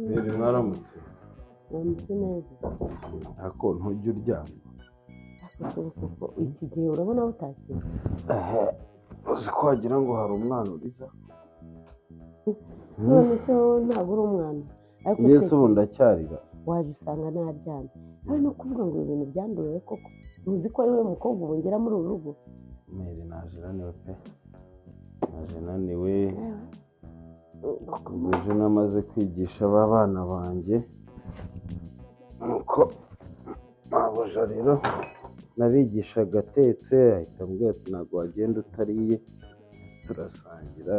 Mbere mwaramutse. Namutse neza. Ako ntujya uryama. Gusohoka ko iki gihe urabona utakira. Uzi ko wagira ngo hari umwana uriza. None se wowe ntabwo uri umwana. Yesu ubu ndacyarira. Waje usanga naryamye. Ari no kuvuga ngo ibintu byandurire koko. Uzi ko ari we mukobwa ubongera muri uru rugo. Mbere naje naniwe pe. Naje naniwe. Ejo namaze kwigisha aba bana banjye. Nuko mabuja rero nabigisha agatetse ahita ambwira ati ntabwo wagenda utariye turasangira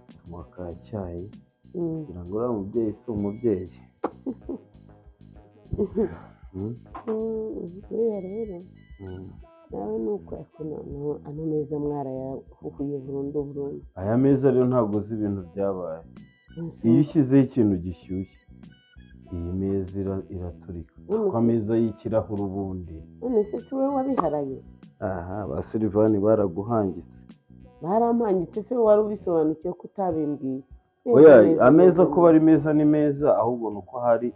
tunywa ka cyayi kugira ngo uriya mubyeyi si umubyeyi. Buriya rero nawe ni uko ano meza mwarayahuhuye burundu. Aya meza rero ntabwo uzi ibintu byabaye. Iyo ushyizeho ikintu gishyushye iyi meza iraturika kuko ameza y'ikirahure ubundi. None se si wowe wabiharaye? Aha ba Silvani baraguhangitse. Barampangitse se wari ubisobanukiwe ko utabimbwiye? Oya ameza kuba ari meza ni meza ahubwo nuko hari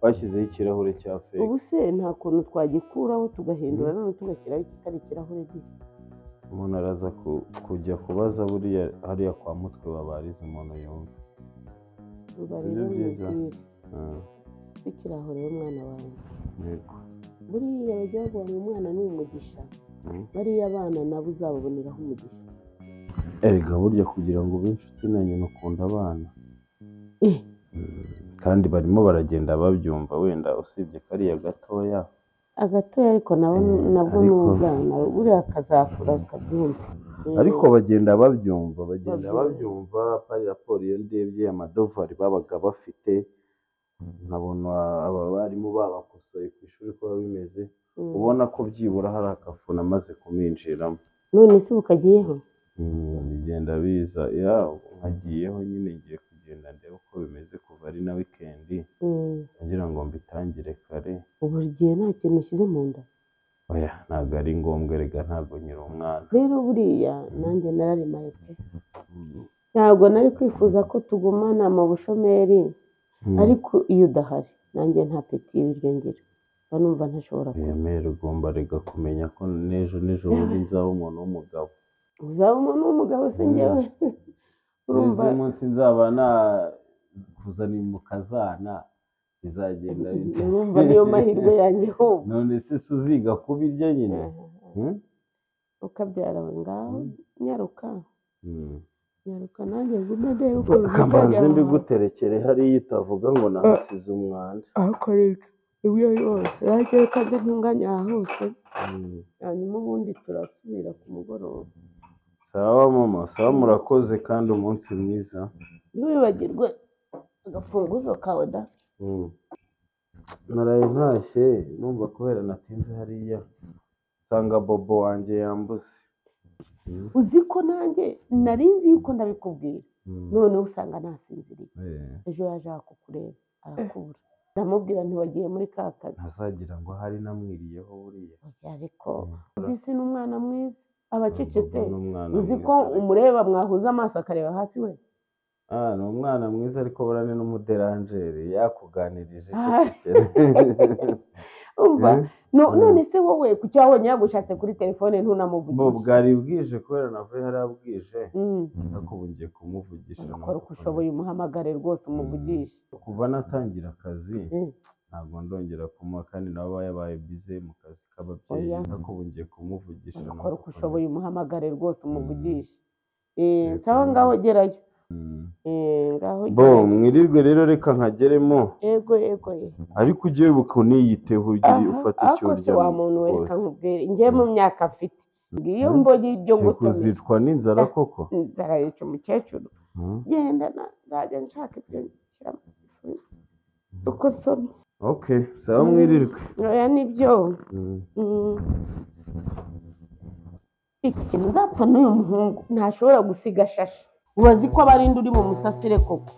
bashyizeho ikirahure cya feke. Ubu se nta kuntu twagikuraho tugahindura none tugashyiraho ikitari ikirahure gito. Umuntu araza kujya kubaza buriya hariya kwa mutwe babariza umuntu yumva. Ni byiza. Ikirahure umwana wawe. Yego. Buriya bajya bavuga ngo umwana ni umugisha. Bariya abana nabo uzababoneraho umugisha. Erega burya kugira ngo ube inshuti na nyina ukunda abana. Kandi barimo baragenda babyumva wenda usibye kariya gatoya. Agatoya ariko nabwo ni ubwana buriya kazakura kabyumva. Ariko bagenda babyumva pari raporo iyo ndebye amadovari babaga bafite nkabona aba barimu babakosoye ku ishuri ko bimeze ubona ko byibura hari akafuna amaze kuminjiramo. None se ukagiyeho? Bigenda biza nkagiyeho nyine ngiye kugenda ndebe uko bimeze kuva ari na wikendi kugira ngo mbitangire kare. Ubu gihe nta kintu ushyize mu nda? Oya ntabwo ari ngombwa rega ntabwo nyiri umwana. Rero buriya nanjye nararimaye pe. Ntabwo nari kwifuza ko tugumana mu bushomeri ariko iyo udahari nanjye nta peti y'ibiryo ngira. Numva ntashobora kuba. Yemere ugomba rega kumenya ko n'ejo bundi nzaba umuntu w'umugabo. Uzaba umuntu w'umugabo se njyewe? Urumva umunsi nzaba kuzana mu kazana bizagenda bite? Urumva niyo mahirwe yanjye ahubwo. None se uziga kubirya nyine? Ukabyara we ngaho nyaruka nanjye ngume ndebe uko kambanze mbiguterekere hariya utavuga ngo nahasize umwanda. Ariko reka iyo yose rero kaze ntunganya hose hanyuma ubundi turasubira ku mugoroba. Sawa mama, sawa murakoze kandi umunsi mwiza. Ntiwibagirwe agafunguzo kawe da. Naraye ntashye numva kubera natinze hariya nsanga bobo wanjye yambuze. Uzi ko nanjye nari nzi yuko ndabikubwira noneho usanga nasinziriye. Ejo yaje kukureba arakubura ndamubwira ntiwagiye muri ka kazi. Ntazagira ngo hari namwiriyeho buriya. Ariko isi ni umwana mwiza abacecetse. Uzi ko umureba mwahuza amaso akareba hasi we? Ni umwana mwiza ariko burane n'umuderanjeri yakuganirije cecekere. Umva none se wowe ku cyo wabonye yagushatse kuri telefone ntunamuvugisha? Bo bwari bwije kubera navuye hari abwije ariko ubu ngiye kumuvugisha. Ukora uko ushoboye umuhamagare rwose umuvugisha. Kuva natangira akazi ntabwo ndongera kumuha kandi nawe yabaye bize mu kazi k'ababyeyi ariko ubu ngiye kumuvugisha. Ukora uko ushoboye umuhamagare rwose umuvugisha. Sawa ngaho gerayo. Bo mwirirwe rero reka nkageremo. Yego ariko ujye wibuka uniyiteho ugire ufata icyo urya. Ako se wa muntu wereka nkubwire njye mu myaka mfite ngiyo mbonye ibyo gutomera. Kuzicwa n'inzara koko? Inzara yica umukecuru. Genda nzajya nshaka ibyo nshyiramo uko somye. Okay sawa mwirirwe. Oya nibyo. Ikintu nzapfa n'uyu muhungu ntashobora gusiga shasha. Ubazi ko abarinda uri mu musasire koko.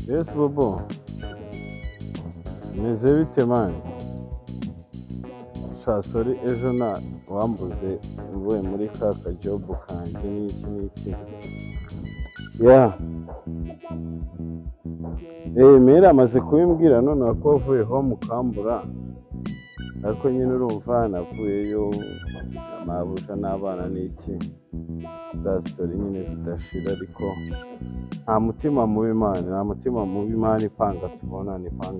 Yes Bobo, meze bite mani? Sha sorry ejo wambuze mvuye muri ka kajobu kanjye n'iki. Ya. Mera amaze kubimbwira none ko wavuyeho mukambura. Ariko nyine urumva navuyeyo amabuja n'abana n'iki. Za story nyine zidashira ariko nta mutima mubi Imana ipanga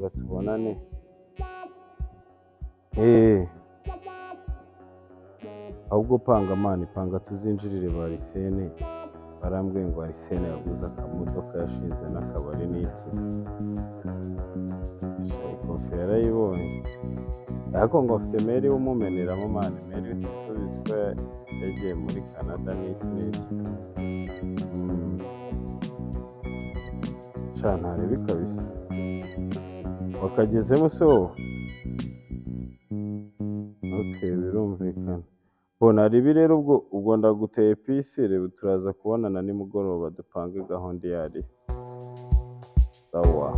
tubonane. Ahubwo panga Mana ipanga tuzinjirire Barisene. Barambwiye ngo Barisene yaguze akamodoka yashinze n'akabari n'iki. Ikofi yarayibonye. Ariko ngo afite meri w'umumeneramo Mana, meri w'isubizi ko yagiye muri Canada n'iki. Ntarebe kabisa wakagezemo se wowe? Birumvikana. Naribi rero ubwo ndaguteye pisi, reba turaza kubonana nimugoroba dupange gahunda iyo ari. Sawa.